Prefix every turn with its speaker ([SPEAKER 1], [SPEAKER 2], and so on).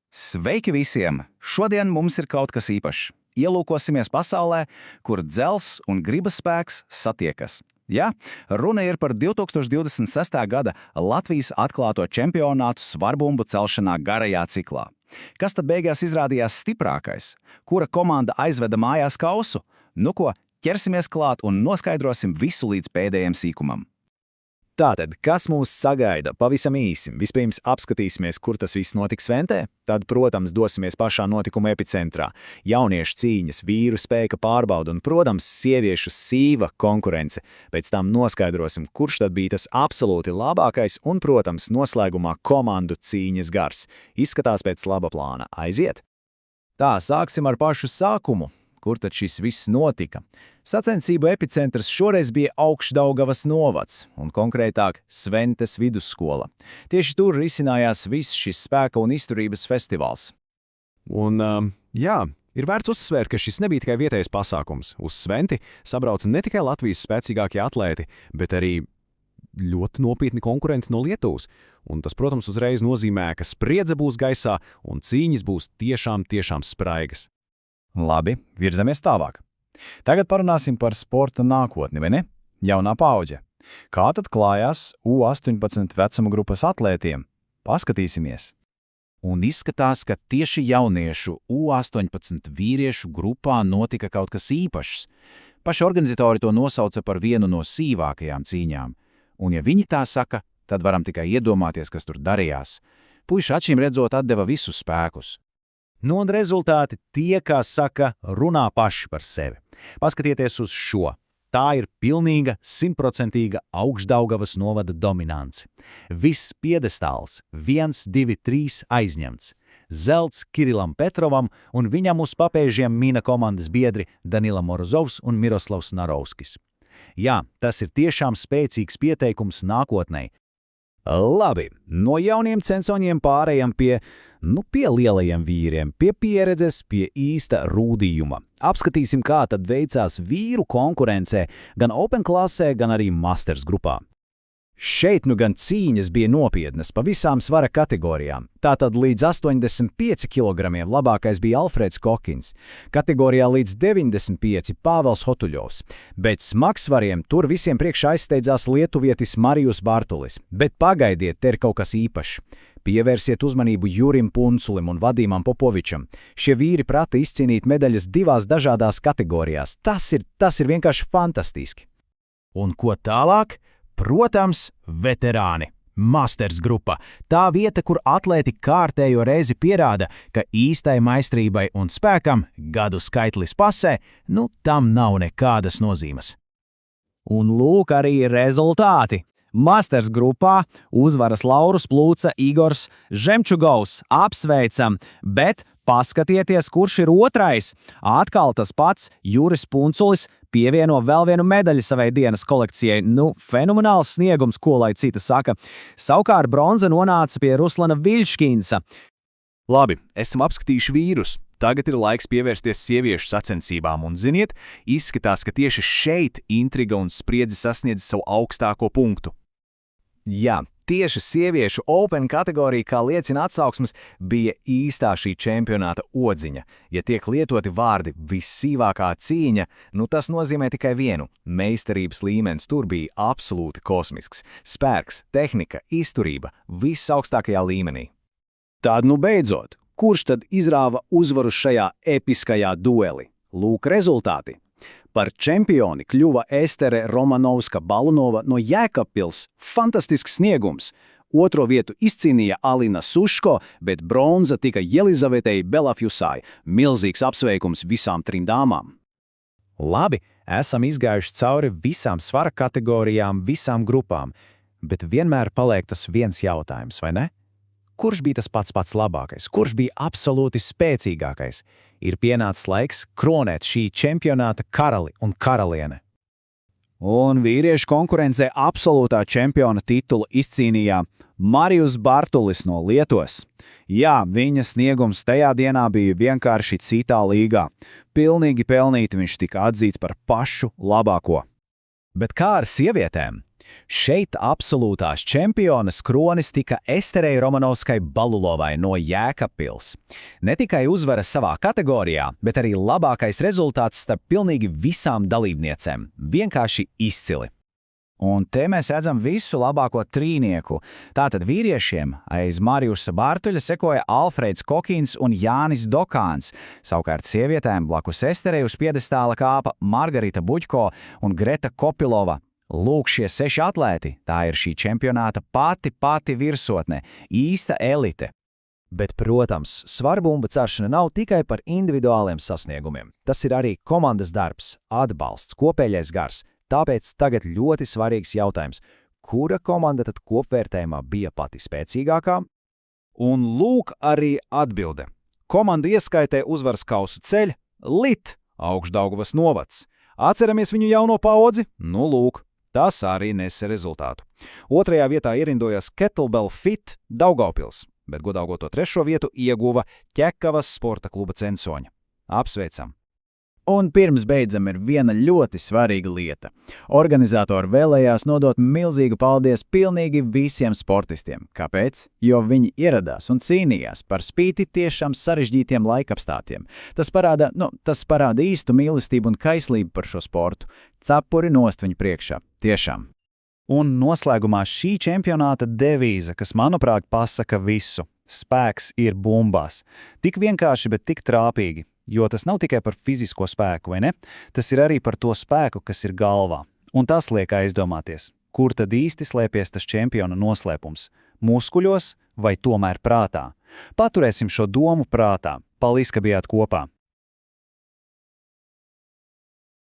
[SPEAKER 1] Sveiki visiem! Šodien mums ir kaut kas īpašs. Ielūkosimies pasaulē, kur dzelzs un gribas spēks satiekas. Jā, runa ir par 2026. gada Latvijas atklāto čempionātu svarbumbu celšanā garajā ciklā. Kas tad beigās izrādījās stiprākais? Kura komanda aizveda mājās kausu? Nu ko, ķersimies klāt un noskaidrosim visu līdz pēdējiem sīkumam.
[SPEAKER 2] Tātad, kas mūs sagaida? Pavisam īsi. Vispirms apskatīsimies, kur tas viss notiks Sventē, tad, protams, dosimies pašā notikuma epicentrā. Jauniešu cīņas, vīru spēka pārbauda un, protams, sieviešu sīva konkurence. Pēc tam noskaidrosim, kurš tad bija tas absolūti labākais un, protams, noslēgumā komandu cīņas gars. Izskatās pēc laba plāna. Aiziet! Tā, sāksim ar pašu sākumu. Kur tad šis viss notika? Sacensību epicentrs šoreiz bija Augšdaugavas novads, un konkrētāk Sventes vidusskola. Tieši tur risinājās viss šis spēka un izturības festivāls.
[SPEAKER 3] Un, ir vērts uzsvērt, ka šis nebija tikai vietējais pasākums. Uz Sventi sabrauca ne tikai Latvijas spēcīgākie atlēti, bet arī ļoti nopietni konkurenti no Lietuvas. Un tas, protams, uzreiz nozīmē, ka spriedze būs gaisā un cīņas būs tiešām spraigas.
[SPEAKER 2] Labi, virzamies tālāk. Tagad parunāsim par sporta nākotni, vai ne? Jaunā paudze. Kā tad klājās U18 vecuma grupas atlētiem? Paskatīsimies. Un izskatās, ka tieši jauniešu U18 vīriešu grupā notika kaut kas īpašs. Paši organizatori to nosauca par vienu no sīvākajām cīņām. Un ja viņi tā saka, tad varam tikai iedomāties, kas tur darījās. Puiši acīm redzot atdeva visus spēkus.
[SPEAKER 4] Nu un rezultāti tie, kā saka, runā paši par sevi. Paskatieties uz šo. Tā ir pilnīga, 100% Augšdaugavas novada dominance. Viss piedestāls 1, 2, 3 aizņemts. Zelts Kirilam Petrovam un viņam uz papēžiem mina komandas biedri Danila Morozovs un Miroslavs Narovskis. Jā, tas ir tiešām spēcīgs pieteikums nākotnei.
[SPEAKER 2] Labi, no jauniem censoņiem pārējām pie lielajiem vīriem, pie pieredzes, pie īsta rūdījuma. Apskatīsim, kā tad veicās vīru konkurencē gan Open klasē, gan arī Masters grupā. Šeit nu gan cīņas bija nopietnas pa visām svara kategorijām. Tātad līdz 85 kg labākais bija Alfreds Kokins, kategorijā līdz 95 Pāvels Hotuļovs, bet smagsvariem tur visiem priekšā aizsteidzās lietuvietis Marijus Bartulis. Bet pagaidiet, te ir kaut kas īpašs. Pievērsiet uzmanību Jurim Punculim un Vadīmam Popovičam. Šie vīri prata izcīnīt medaļas divās dažādās kategorijās. Tas ir vienkārši fantastiski. Un ko tālāk? Protams, veterāni, Masters grupa, tā vieta, kur atlēti kārtējo reizi pierāda, ka īstai maistrībai un spēkam gadu skaitlis pasē, tam nav nekādas nozīmes.
[SPEAKER 4] Un lūk arī rezultāti. Masters grupā uzvaras Laurus Plūca, Igors Žemčugovs, apsveicam, bet paskatieties, kurš ir otrais. Atkal tas pats Juris Punculis pievieno vēl vienu medaļu savai dienas kolekcijai. Fenomenāls sniegums, ko lai cita saka. Savukārt bronza nonāca pie Ruslana Viļškinsa.
[SPEAKER 3] Labi, esam apskatījuši vīrus. Tagad ir laiks pievērsties sieviešu sacensībām, un ziniet, izskatās, ka tieši šeit intriga un spriedze sasniedz savu augstāko punktu.
[SPEAKER 2] Jā, tieši sieviešu Open kategorija, kā liecina atsauksmes, bija īstā šī čempionāta odziņa. Ja tiek lietoti vārdi vissīvākā cīņa, tas nozīmē tikai vienu. Meistarības līmenis tur bija absolūti kosmisks. Spēks, tehnika, izturība – viss augstākajā līmenī. Tad beidzot, kurš tad izrāva uzvaru šajā episkajā dueli? Lūk rezultāti. Par čempioni kļuva Estere Romanovska-Balunova no Jēkabpils. Fantastisks sniegums. Otro vietu izcīnīja Alina Suško, bet bronza tika Jelizavetei Belafjusai. Milzīgs apsveikums visām trim dāmām. Labi, esam izgājuši cauri visām svara kategorijām, visām grupām, bet vienmēr paliek tas viens jautājums, vai ne? Kurš bija tas pats labākais? Kurš bija absolūti spēcīgākais? Ir pienācis laiks kronēt šī čempionāta karali un karaliene. Un vīriešu konkurencē absolūtā čempiona titulu izcīnīja Marijus Bartulis no Lietuvas. Jā, viņa sniegums tajā dienā bija vienkārši citā līgā. Pilnīgi pelnīti viņš tika atzīts par pašu labāko. Bet kā ar sievietēm? Šeit absolūtās čempionas kronis tika Esterei Romanovskai Balulovai no Jēkabpils. Ne tikai uzvara savā kategorijā, bet arī labākais rezultāts starp pilnīgi visām dalībniecēm. Vienkārši izcili.
[SPEAKER 1] Un te mēs redzam visu labāko trīnieku. Tātad vīriešiem aiz Mariusa Bārtuļa sekoja Alfrēds Kokīns un Jānis Dokāns. Savukārt sievietēm blakus Esterei uz piedestāla kāpa Margarita Buļko un Greta Kopilova. Lūk, šie 6 atlēti, tā ir šī čempionāta pati virsotne, īsta elite.
[SPEAKER 2] Bet, protams, svarbumba ceršana nav tikai par individuāliem sasniegumiem. Tas ir arī komandas darbs, atbalsts, kopējais gars. Tāpēc tagad ļoti svarīgs jautājums, kura komanda tad kopvērtējumā bija pati spēcīgākā?
[SPEAKER 4] Un lūk arī atbilde. Komandu ieskaitē uzvaras kausu ceļ LIT, Augšdaugavas novads. Atceramies viņu jauno paudzi? Nu lūk, tas arī nesa rezultātu. 2. vietā ierindojas Kettlebell Fit Daugavpils, bet godaugoto 3. vietu ieguva Ķekavas sporta kluba Censoņa. Apsveicam!
[SPEAKER 1] Un pirms beidzam ir viena ļoti svarīga lieta. Organizatori vēlējās nodot milzīgu paldies pilnīgi visiem sportistiem. Kāpēc? Jo viņi ieradās un cīnījās par spīti tiešām sarežģītiem laikapstātiem. Tas parāda īstu mīlestību un kaislību par šo sportu. Cepuri nost viņu priekšā. Tiešām.
[SPEAKER 4] Un noslēgumā šī čempionāta devīze, kas, manuprāt, pasaka visu. Spēks ir bumbās. Tik vienkārši, bet tik trāpīgi. Jo tas nav tikai par fizisko spēku, vai ne? Tas ir arī par to spēku, kas ir galvā. Un tas liek aizdomāties, kur tad īsti slēpjas tas čempiona noslēpums? Muskuļos vai tomēr prātā? Paturēsim šo domu prātā. Paldies, ka bijāt kopā!